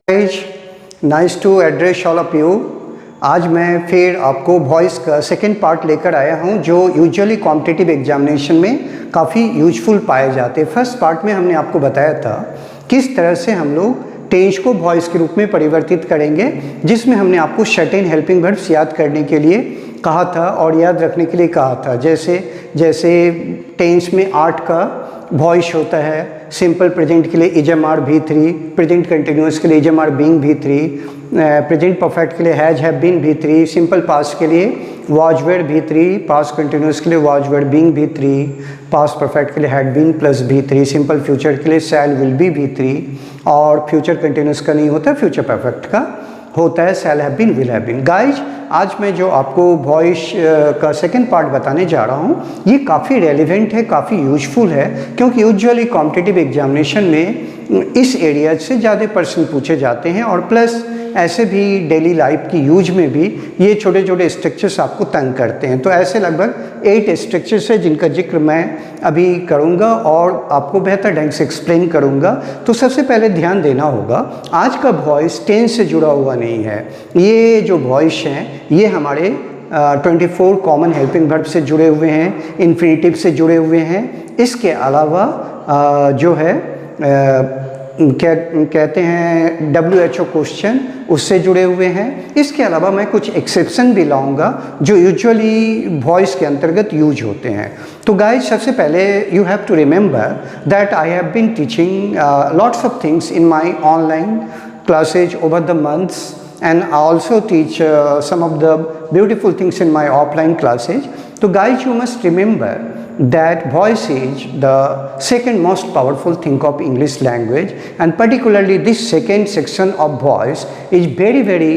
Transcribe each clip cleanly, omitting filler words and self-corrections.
Nice to address all of you. आज मैं फिर आपको वॉइस का सेकेंड पार्ट लेकर आया हूं जो यूजुअली कॉम्पिटिटिव एग्जामिनेशन में काफ़ी यूजफुल पाए जाते हैं। फर्स्ट पार्ट में हमने आपको बताया था किस तरह से हम लोग टेंस को वॉइस के रूप में परिवर्तित करेंगे, जिसमें हमने आपको सर्टेन हेल्पिंग वर्ब्स याद करने के लिए कहा था और याद रखने के लिए कहा था। जैसे टेंस में 8 का वॉइस होता है। सिंपल प्रेजेंट के लिए इजएमआर V3, प्रेजेंट कंटिन्यूअस के लिए इजएमआर बीइंग V3, प्रेजेंट परफेक्ट के लिए has have been V3, simple past के लिए was were V3, past continuous के लिए was were being V3, past perfect के लिए had been plus V3, simple future के लिए शैल विल बी V3 और फ्यूचर कंटिन्यूअस का नहीं होता, फ्यूचर परफेक्ट का होता है shall have been will have been. Guys, आज मैं जो आपको वॉइस का सेकंड पार्ट बताने जा रहा हूँ ये काफ़ी रेलिवेंट है, काफ़ी यूजफुल है, क्योंकि यूजुअली कॉम्पिटिटिव एग्जामिनेशन में इस एरिया से ज़्यादा प्रश्न पूछे जाते हैं और प्लस ऐसे भी डेली लाइफ की यूज में भी ये छोटे छोटे स्ट्रक्चर्स आपको तंग करते हैं। तो ऐसे लगभग 8 स्ट्रक्चर्स है जिनका जिक्र मैं अभी करूँगा और आपको बेहतर ढंग से एक्सप्लेन करूँगा। तो सबसे पहले ध्यान देना होगा, आज का वॉइस टेंस से जुड़ा हुआ नहीं है। ये जो वॉइस हैं ये हमारे 24 कॉमन हेल्पिंग वर्ब से जुड़े हुए हैं, इन्फिनिटिव से जुड़े हुए हैं। इसके अलावा जो है क्या कहते हैं WHO क्वेश्चन, उससे जुड़े हुए हैं। इसके अलावा मैं कुछ एक्सेप्शन भी लाऊंगा जो यूजुअली वॉइस के अंतर्गत यूज होते हैं। तो गाइस, सबसे पहले you have to remember that I have been teaching lots of things in my online classes over the months, and I also teach some of the beautiful things in my offline classes. So guys, you must remember that voice is the second most powerful thing of English language, and particularly this second section of voice is very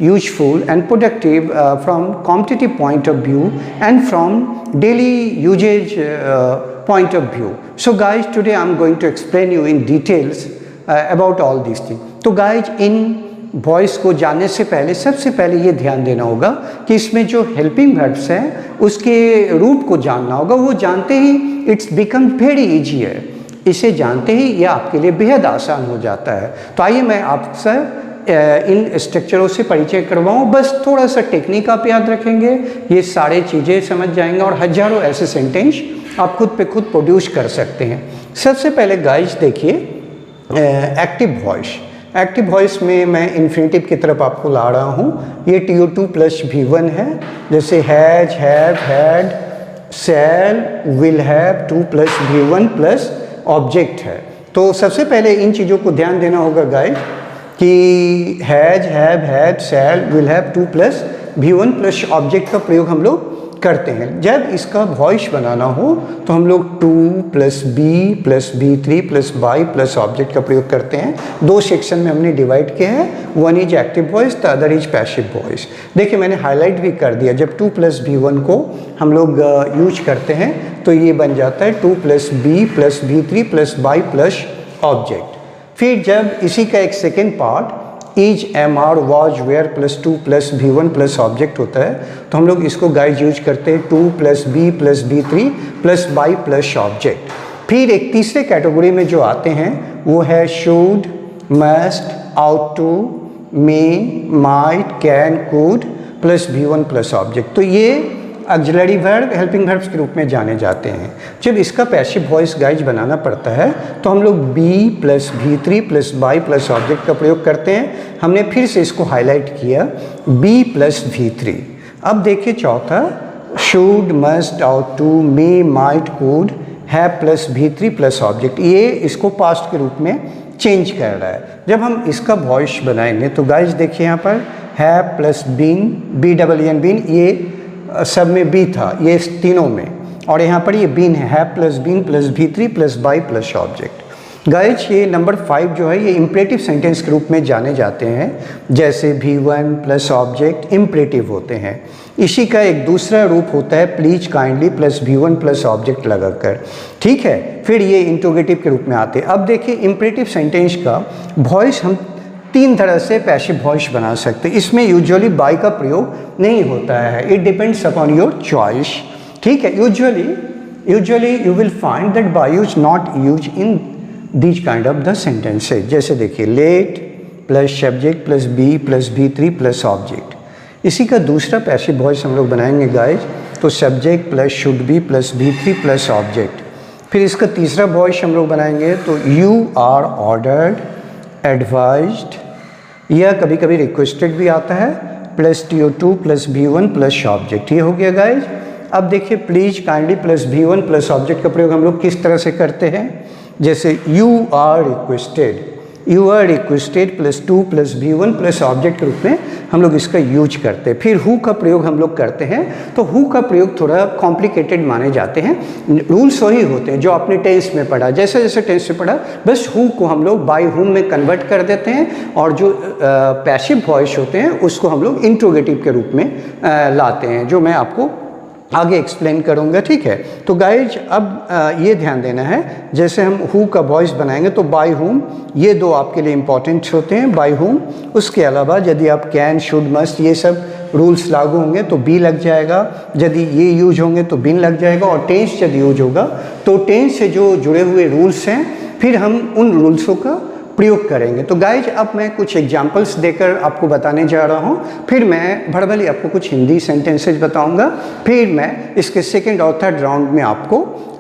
useful and productive from competitive point of view and from daily usage point of view. So guys, today I'm going to explain you in details about all these things. तो guys, इन voice को जानने से पहले सबसे पहले ये ध्यान देना होगा कि इसमें जो हेल्पिंग वर्ब्स हैं उसके रूट को जानना होगा। वो जानते ही इट्स बिकम वेरी ईजियर, इसे जानते ही ये आपके लिए बेहद आसान हो जाता है। तो आइए मैं आपसे इन स्ट्रक्चरों से परिचय करवाऊँ। बस थोड़ा सा टेक्निक आप याद रखेंगे, ये सारे चीज़ें समझ जाएंगे और हजारों ऐसे सेंटेंस आप खुद पे खुद प्रोड्यूस कर सकते हैं। सबसे पहले गाइज देखिए, एक्टिव वॉइस। एक्टिव वॉइस में मैं इन्फिनिटिव की तरफ आपको ला रहा हूँ। ये TO2 प्लस V1 है, जैसे has, have, had, shall, will have 2 plus V1 plus object है। तो सबसे पहले इन चीज़ों को ध्यान देना होगा गाइस कि has, have, had, shall, will have 2 plus V1 plus object का प्रयोग हम लोग करते हैं। जब इसका वॉइस बनाना हो तो हम लोग 2 plus B plus B3 plus Y plus object का प्रयोग करते हैं। 2 सेक्शन में हमने डिवाइड किया है, one is active voice, the other is passive voice. देखिए, मैंने हाईलाइट भी कर दिया। जब 2 प्लस V1 को हम लोग यूज करते हैं तो ये बन जाता है 2 plus B plus B3 plus Y plus object. फिर जब इसी का एक second part is, am, are, was, were plus 2 plus V1 plus object होता है तो हम लोग इसको गाइज यूज करते हैं 2 plus B plus B3 plus Y plus object. फिर एक तीसरे कैटेगरी में जो आते हैं वो है should, must, ought to, may, might, can, could plus V1 plus object. तो ये ऑक्सिलरी वर्ब, हेल्पिंग वर्ब्स के रूप में जाने जाते हैं। जब इसका पैसिव वॉइस गाइज बनाना पड़ता है तो हम लोग B plus V3 plus Y plus object का प्रयोग करते हैं। हमने फिर से इसको हाईलाइट किया, B प्लस V3। अब देखिए चौथा, should, must, ought to, may, might, could, have plus V3 plus object. ये इसको पास्ट के रूप में चेंज कर रहा है। जब हम इसका वॉइस बनाएंगे तो गाइज देखिए यहाँ पर have plus been, BEEN been, ये सब में बी था, ये तीनों में, और यहाँ पर ये बीन है, have plus been plus V3 plus Y plus object. Guys, ये नंबर 5 जो है ये इम्परेटिव सेंटेंस के रूप में जाने जाते हैं। जैसे V1 प्लस ऑब्जेक्ट इम्परेटिव होते हैं। इसी का एक दूसरा रूप होता है please, kindly plus V1 plus object लगाकर। ठीक है, फिर ये इंट्रोगेटिव के रूप में आते हैं। अब देखिए, इम्परेटिव सेंटेंस का वॉइस हम 3 तरह से पैसिव वॉइस बना सकते हैं। इसमें यूजुअली बाय का प्रयोग नहीं होता है, it depends upon your choice. ठीक है, usually you will find that by is not use in these kind of the sentences. जैसे देखिए, let, plus subject plus be plus V3 plus object. इसी का दूसरा पैसिव वॉइस हम लोग बनाएंगे गाइज, तो subject plus should be plus V3 plus object. फिर इसका तीसरा वॉइस हम लोग बनाएंगे तो यू आर ऑर्डर्ड, एडवाइज्ड, या कभी कभी रिक्वेस्टेड भी आता है, plus TO2 plus V1 plus object. ये हो गया गाइज। अब देखिए please kindly plus V1 plus object का प्रयोग हम लोग किस तरह से करते हैं, जैसे you are requested plus 2 plus V1 plus object के रूप में हम लोग इसका यूज करते हैं। फिर हु का प्रयोग हम लोग करते हैं, तो हु का प्रयोग थोड़ा कॉम्प्लिकेटेड माने जाते हैं। रूल्स वही होते हैं जो आपने टेंस में पढ़ा, जैसे जैसे टेंस में पढ़ा, बस हु को हम लोग बाय हुम में कन्वर्ट कर देते हैं, और जो पैसिव वॉइस होते हैं उसको हम लोग इंट्रोगेटिव के रूप में लाते हैं, जो मैं आपको आगे एक्सप्लेन करूंगा। ठीक है, तो गाइज अब ये ध्यान देना है, जैसे हम हु का वॉइस बनाएंगे तो बाय हुम, ये दो आपके लिए इंपॉर्टेंट होते हैं, बाय हुम। उसके अलावा यदि आप कैन, शुड, मस्ट ये सब रूल्स लागू होंगे तो बी लग जाएगा, यदि ये यूज होंगे तो बिन लग जाएगा, और टेंस यदि यूज होगा तो टेंस से जो जुड़े हुए रूल्स हैं फिर हम उन रूल्सों का प्रयोग करेंगे। तो गाइज अब मैं कुछ एग्जाम्पल्स देकर आपको बताने जा रहा हूँ, फिर मैं भड़बली आपको कुछ हिंदी सेंटेंसेज बताऊँगा, फिर मैं इसके सेकंड और थर्ड राउंड में आपको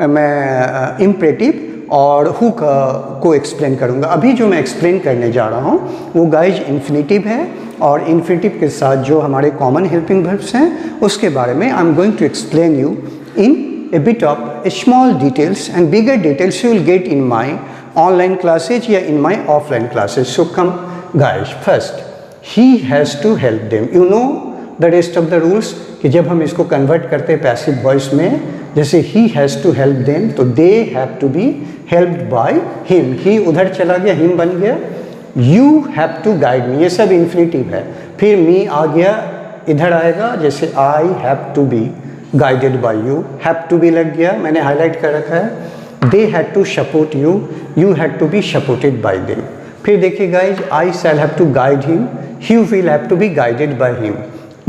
मैं इम्परेटिव और हु को एक्सप्लेन करूँगा। अभी जो मैं एक्सप्लेन करने जा रहा हूँ वो गाइज इन्फिनिटिव है, और इन्फिनिटिव के साथ जो हमारे कॉमन हेल्पिंग वर्ब्स हैं उसके बारे में I am going to explain you in a bit of small details, and bigger details you will get in my online classes या in my offline classes. So come guys, first he has to help them. You know the rest of the rules, कि जब हम इसको convert करते हैं passive voice में, जैसे he has to help them तो they have to be helped by him, he उधर चला गया him बन गया, you have to guide me, ये सब इन्फिनिटिव है। फिर me आ गया, इधर आएगा, जैसे I have to be guided by you, have to be लग गया, मैंने हाईलाइट कर रखा है। they had to support you, you had to be supported by them। फिर देखिए guys, I shall have to guide him, he will have to be guided by him,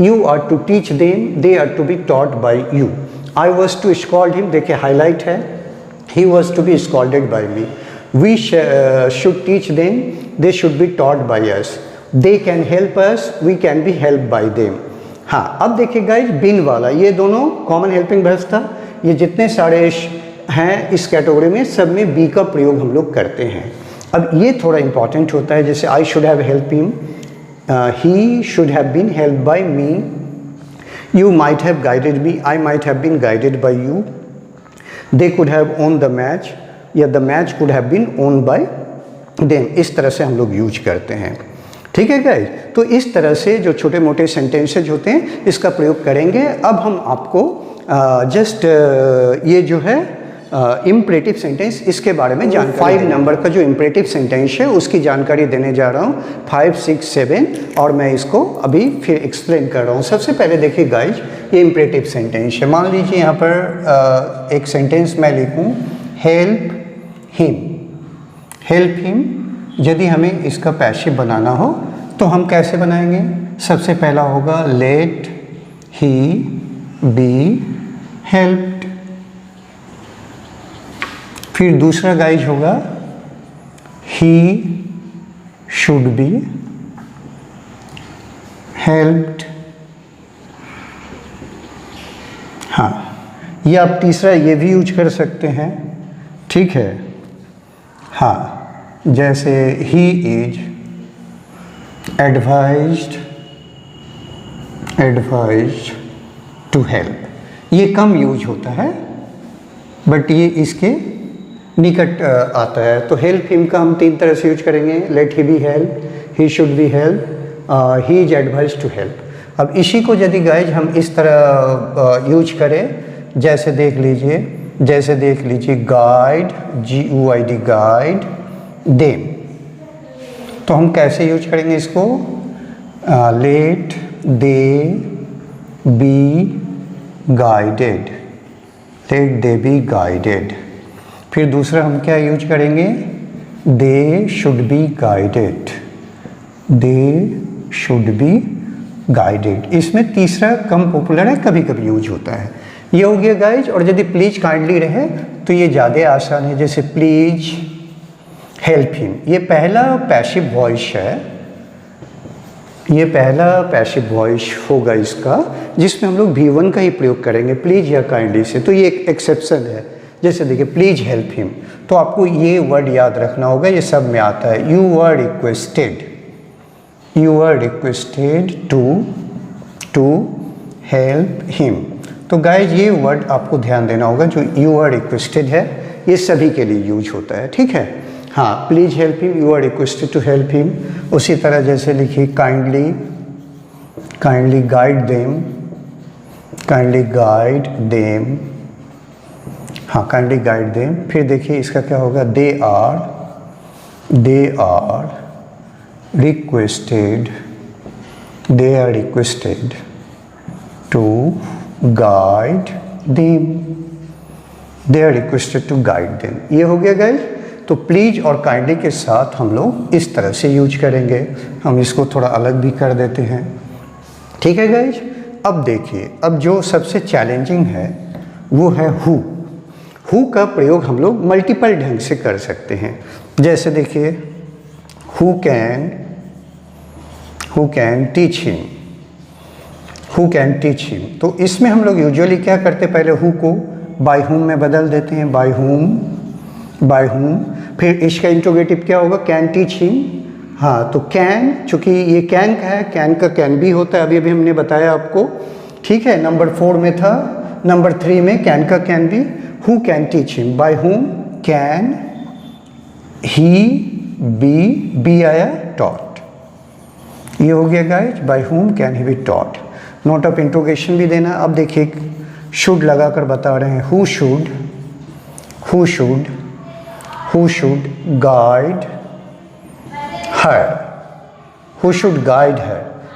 you are to teach them, they are to be taught by you, I was to scold him, देखिए highlight है, he was to be scolded by me, we should teach them, they should be taught by us, they can help us, we can be helped by them। हाँ, अब देखिए guys बिन वाला, ये दोनों common helping verbs था, ये जितने सारे हैं इस कैटेगरी में सब में बी का प्रयोग हम लोग करते हैं। अब ये थोड़ा इंपॉर्टेंट होता है, जैसे I should have help him, he should have been help by me, you might have guided me, I might have been guided by you, they could have won the match, या the match could have been won by them. इस तरह से हम लोग use करते हैं। ठीक है गाइज, तो इस तरह से जो छोटे मोटे सेंटेंसेज होते हैं इसका प्रयोग करेंगे। अब हम आपको जस्ट ये जो है इम्परेटिव सेंटेंस, इसके बारे में जानकारी 5 नंबर का जो इम्परेटिव सेंटेंस है उसकी जानकारी देने जा रहा हूँ, 5, 6, 7, और मैं इसको अभी फिर एक्सप्लेन कर रहा हूँ। सबसे पहले देखिए गाइज, ये इम्परेटिव सेंटेंस है। मान लीजिए यहाँ पर एक सेंटेंस मैं लिखूँ, हेल्प हिम। यदि हमें इसका पैसिव बनाना हो तो हम कैसे बनाएंगे? सबसे पहला होगा लेट ही बी हेल्प्ड, फिर दूसरा गाइज होगा ही शुड बी हेल्प्ड। हाँ, ये आप तीसरा ये भी यूज कर सकते हैं। ठीक है, हाँ, जैसे he is advised to help, ये कम यूज होता है बट ये इसके निकट आता है। तो हेल्प हिम का हम 3 तरह से यूज करेंगे, let he be help, he should be help, he is advised to help. अब इसी को यदि गाइज हम इस तरह यूज करें, जैसे देख लीजिए गाइड, GUID गाइड देम, तो हम कैसे यूज करेंगे इसको? लेट दे बी गाइडेड, फिर दूसरा हम क्या यूज करेंगे? They should be guided. इसमें तीसरा कम पॉपुलर है, कभी कभी यूज होता है। ये हो गया गाइज। और यदि प्लीज काइंडली रहे तो ये ज़्यादा आसान है, जैसे प्लीज हेल्प हिम, ये पहला पैसिव वॉइस है, ये पहला पैसिव वॉइस होगा इसका, जिसमें हम लोग V1 का ही प्रयोग करेंगे, प्लीज या काइंडली से। तो ये एक एक्सेप्शन है। जैसे देखिए प्लीज हेल्प हिम, तो आपको ये वर्ड याद रखना होगा, ये सब में आता है। You are requested to help him. तो गाइज ये वर्ड आपको ध्यान देना होगा, जो यू आर रिक्वेस्टेड है ये सभी के लिए यूज होता है, ठीक है। हाँ, please help him, you are requested to help him. उसी तरह जैसे लिखिए काइंडली गाइड देम, हाँ काइंडली गाइड देम। फिर देखिए इसका क्या होगा, they are requested to guide them, ये हो गया गाइज। तो प्लीज और काइंडली के साथ हम लोग इस तरह से यूज करेंगे। हम इसको थोड़ा अलग भी कर देते हैं, ठीक है गाइज। अब देखिए, अब जो सबसे चैलेंजिंग है वो है हु का प्रयोग हम लोग मल्टीपल ढंग से कर सकते हैं। जैसे देखिए हु कैन टीच हिम, तो इसमें हम लोग यूजुअली क्या करते हैं, पहले हु को बाय हुम में बदल देते हैं, बाय हुम। फिर इसका इंट्रोगेटिव क्या होगा, कैन टीच हिम। हाँ, तो कैन, चूँकि ये कैन का है, कैन का कैन भी होता है, अभी हमने बताया आपको, ठीक है। नंबर 4 में था, नंबर 3 में कैन का कैन भी। Who can teach him, by whom can he be आया टॉट, ये हो गया guys, by whom can he be taught. Note of interrogation भी देना। अब देखिए शुड लगाकर बता रहे हैं, हु शुड गाइड हर,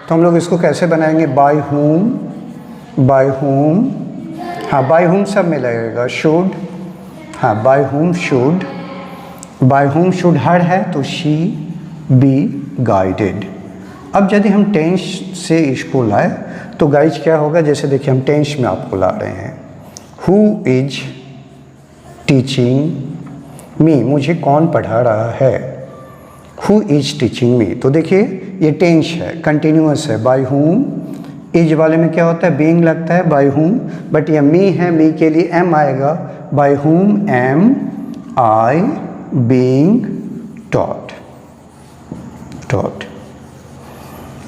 तो हम लोग इसको कैसे बनाएंगे, बाय हुम, हाँ बाय हुम सब में लगेगा, शुड, हाँ बाय हुम शुड हर है तो शी बी गाइडेड। अब यदि हम टेंस से इसको लाए तो गाइज क्या होगा, जैसे देखिए हम टेंस में आपको ला रहे हैं, हु इज टीचिंग मी, मुझे कौन पढ़ा रहा है, हु इज टीचिंग मी। तो देखिए ये टेंस है, कंटिन्यूअस है, बाय हुम। इज वाले में क्या होता है, बीइंग लगता है, बाय हुम, बट ये मी है, मी के लिए एम आएगा, by whom M I being taught,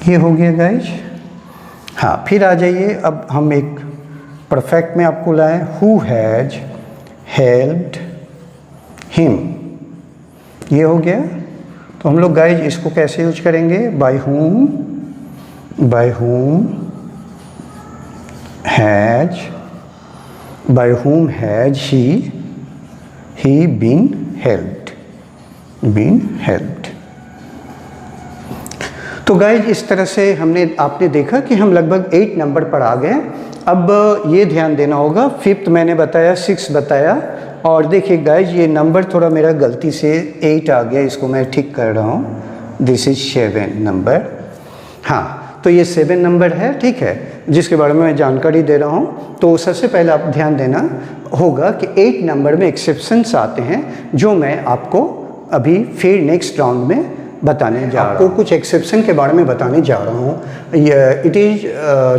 ये हो गया गाइज। हाँ, फिर आ जाइए, अब हम एक परफेक्ट में आपको लाएं, हु हैज हेल्प्ड हिम, ये हो गया। तो हम लोग गाइज इसको कैसे यूज करेंगे, by whom has he been helped. तो गाइज इस तरह से आपने देखा कि हम लगभग 8 नंबर पर आ गए। अब ये ध्यान देना होगा, 5th मैंने बताया, 6 बताया, और देखिए गाइज ये नंबर थोड़ा मेरा गलती से 8 आ गया, इसको मैं ठीक कर रहा हूँ, दिस इज 7 नंबर। हाँ, तो ये 7 नंबर है, ठीक है, जिसके बारे में मैं जानकारी दे रहा हूँ। तो सबसे पहले आप ध्यान देना होगा कि 8 नंबर में एक्सेप्शंस आते हैं, जो मैं आपको अभी फिर नेक्स्ट राउंड में बताने जा रहा हूँ। आपको कुछ एक्सेप्शन के बारे में बताने जा रहा हूँ। It is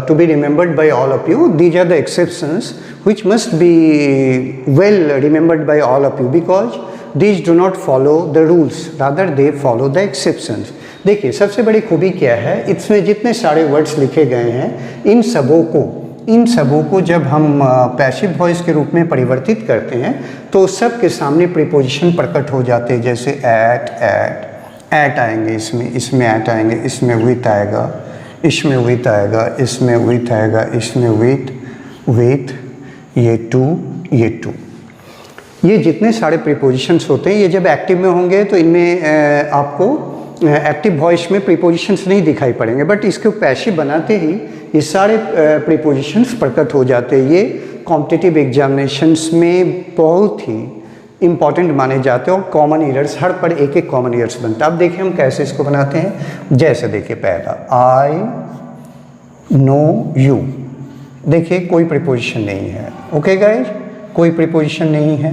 to be remembered by all of you. These are the exceptions which must be well remembered by all of you because these do not follow the rules, rather they follow the exceptions. देखिए सबसे बड़ी खूबी क्या है, इसमें जितने सारे words लिखे गए हैं, इन सबों को जब हम पैसिव वॉइस के रूप में परिवर्तित करते हैं तो सब के सामने प्रीपोजिशन प्रकट हो जाते हैं। जैसे एट आएंगे, इसमें एट आएंगे, इसमें विथ आएगा, इसमें विथ आएगा, इसमें विथ आएगा, इसमें विथ, ये टू, ये जितने सारे प्रीपोजिशंस होते हैं, ये जब एक्टिव में होंगे तो इनमें आपको एक्टिव वॉइस में प्रीपोजिशंस नहीं दिखाई पड़ेंगे, बट इसको पैसिव बनाते ही ये सारे प्रीपोजिशंस प्रकट हो जाते हैं। ये कॉम्पिटिटिव एग्जामिनेशंस में बहुत ही इम्पॉर्टेंट माने जाते हैं और कॉमन एरर्स, हर पर एक कॉमन एरर्स बनता है। अब देखिए हम कैसे इसको बनाते हैं। जैसे देखिए पहला, आई नो यू, देखिए कोई प्रीपोजिशन नहीं है, ओके गाइज, कोई प्रीपोजिशन नहीं है,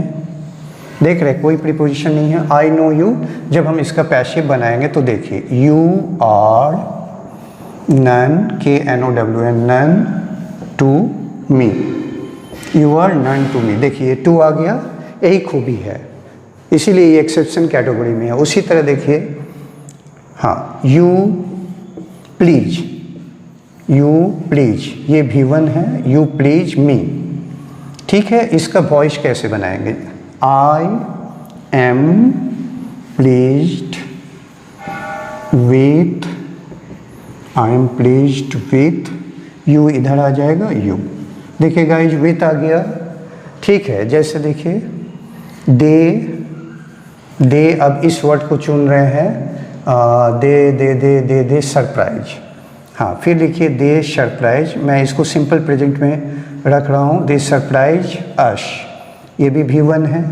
देख रहे कोई प्रीपोजिशन नहीं है। आई नो यू, जब हम इसका पैसिव बनाएंगे तो देखिए you are none, KNOWN, none to me, you are none to me। देखिए टू आ गया, यही खूबी है, इसीलिए ये एक्सेप्शन कैटेगरी में है। उसी तरह देखिए, हाँ, यू प्लीज, यू प्लीज, ये V1 है, यू प्लीज मी। ठीक है, इसका वॉइस कैसे बनाएंगे? I am pleased with, I am pleased with you, इधर आ जाएगा यू। देखिए गाइज विथ आ गया। ठीक है, जैसे देखिए दे अब इस वर्ड को चुन रहे हैं, दे सरप्राइज। हाँ, फिर लिखिए दे सरप्राइज, मैं इसको सिंपल प्रेजेंट में रख रहा हूँ, दे सरप्राइज अश, ये भी V1 है।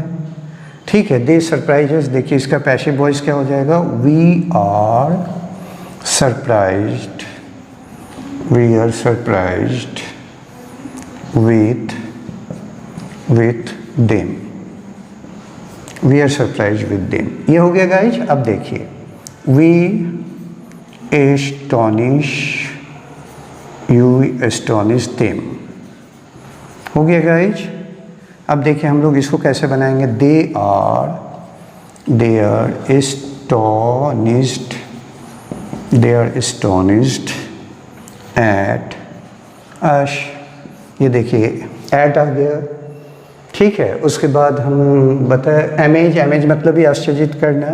ठीक है, दे सरप्राइजेस, देखिए इसका पैसिव वॉइस क्या हो जाएगा? We are surprised, we are surprised with them, we are surprised with them। ये हो गया गाइज। अब देखिए we astonish, you astonish them, हो गया गाइज। अब देखिए हम लोग इसको कैसे बनाएंगे? they are astonished, they are astonished at us, ये देखिए एट आ गया। ठीक है, उसके बाद हम बताए अमेज, अमेज मतलब ही आश्चर्यित करना।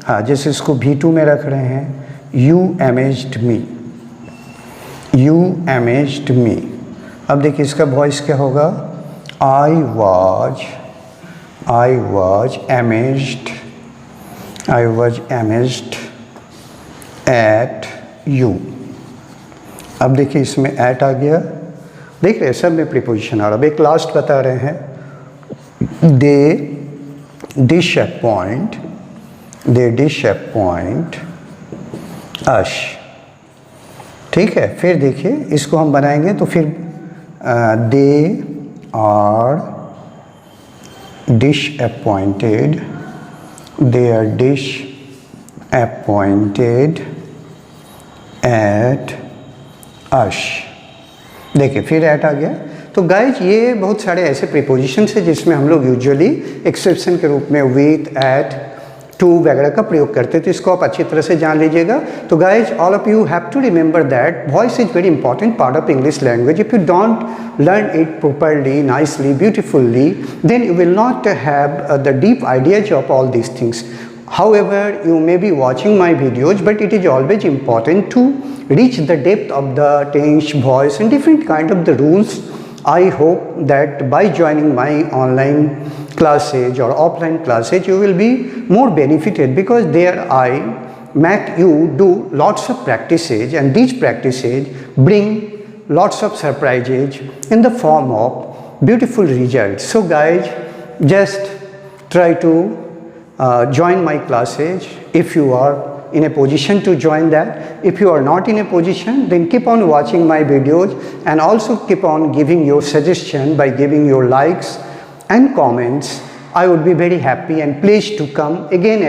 हाँ, जैसे इसको V2 में रख रहे हैं, you amazed me, you amazed me. अब देखिए इसका वॉइस क्या होगा? I was amazed at you. अब देखिए इसमें एट आ गया। देख रहे हैं सब में प्रीपोजिशन आ रहा। अब एक लास्ट बता रहे हैं, दे डिसअपॉइंट अश। ठीक है, फिर देखिए इसको हम बनाएंगे तो फिर दे आर डिसअपॉइंटेड एट अश। देखिए फिर एट आ गया। तो गाइज ये बहुत सारे ऐसे प्रीपोजिशन है जिसमें हम लोग यूजुअली एक्सेप्शन के रूप में विथ, एट, टू वगैरह का प्रयोग करते थे। इसको आप अच्छी तरह से जान लीजिएगा। तो guys all of you have to remember that voice is very important part of English language. If you don't learn it properly, nicely, beautifully, then you will not have the deep ideas of all these things. However, you may be watching my videos, but it is always important to reach the depth of the tense, voice and different kind of the rules. I hope that by joining my online classes or offline classes, you will be more benefited, because there I make you do lots of practices, and these practices bring lots of surprises in the form of beautiful results. So guys, just try to join my classes if you are in a position to join that. If you are not in a position, then keep on watching my videos and also keep on giving your suggestion by giving your likes and comments. I would be very happy and pleased to come again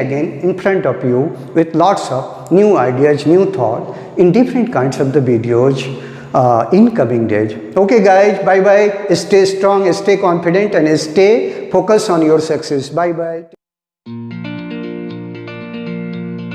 in front of you with lots of new ideas, new thought in different kinds of the videos in coming days. Okay guys, bye bye. Stay strong, stay confident and stay focused on your success. Bye bye.